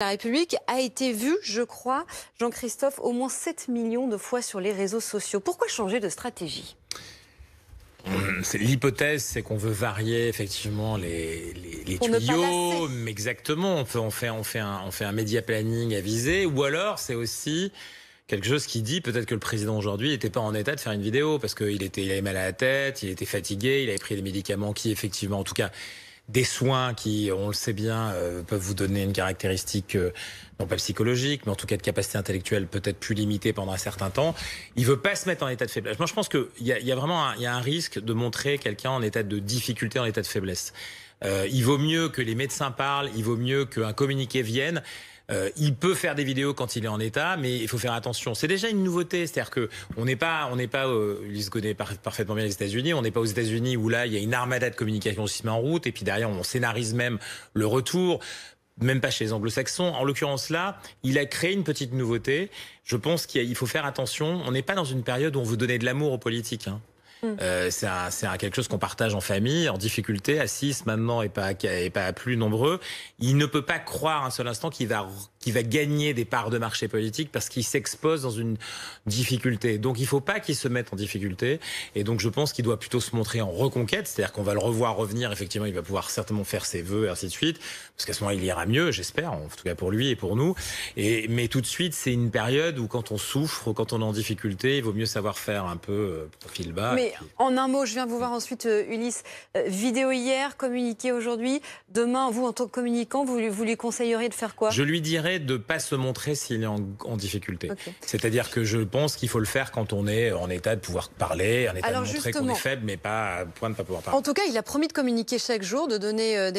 La République a été vue, je crois, Jean-Christophe, au moins 7 millions de fois sur les réseaux sociaux. Pourquoi changer de stratégie? L'hypothèse, c'est qu'on veut varier effectivement les Pour ne pas tuyaux, lasser. mais exactement, on fait un média planning avisé, ou alors c'est aussi quelque chose qui dit peut-être que le président aujourd'hui n'était pas en état de faire une vidéo, parce qu'il avait mal à la tête, il était fatigué, il avait pris des médicaments qui effectivement, en tout cas, des soins qui, on le sait bien, peuvent vous donner une caractéristique, non pas psychologique, mais en tout cas de capacité intellectuelle peut-être plus limitée pendant un certain temps. Il veut pas se mettre en état de faiblesse. Moi, je pense qu'il y a vraiment un risque de montrer quelqu'un en état de difficulté, en état de faiblesse. Il vaut mieux que les médecins parlent, il vaut mieux qu'un communiqué vienne. Il peut faire des vidéos quand il est en état, mais il faut faire attention. C'est déjà une nouveauté, c'est-à-dire que on n'est pas, Ulysse connaît parfaitement bien les États-Unis. On n'est pas aux États-Unis où là il y a une armada de communication qui se met en route et puis derrière on scénarise même le retour. Même pas chez les anglo-saxons. En l'occurrence là, il a créé une petite nouveauté. Je pense qu'il faut faire attention. On n'est pas dans une période où on veut donner de l'amour aux politiques. C'est quelque chose qu'on partage en famille, en difficulté, à 6 maintenant et pas plus nombreux. Il ne peut pas croire un seul instant qu'il va gagner des parts de marché politique parce qu'il s'expose dans une difficulté. Donc il ne faut pas qu'il se mette en difficulté. Et donc je pense qu'il doit plutôt se montrer en reconquête, c'est-à-dire qu'on va le revoir revenir. Effectivement, il va pouvoir certainement faire ses vœux et ainsi de suite, parce qu'à ce moment il ira mieux, j'espère, en tout cas pour lui et pour nous. Mais tout de suite, c'est une période où quand on souffre, quand on est en difficulté, il vaut mieux savoir faire un peu profil bas. Mais en un mot, je viens vous voir ensuite, Ulysse. Vidéo hier, communiqué aujourd'hui. Demain, vous, en tant que communicant, vous lui conseilleriez de faire quoi? Je lui dirais de ne pas se montrer s'il est en difficulté. Okay. C'est-à-dire que je pense qu'il faut le faire quand on est en état de pouvoir parler, en état de montrer qu'on est faible, mais pas à point de ne pas pouvoir parler. En tout cas, il a promis de communiquer chaque jour, de donner des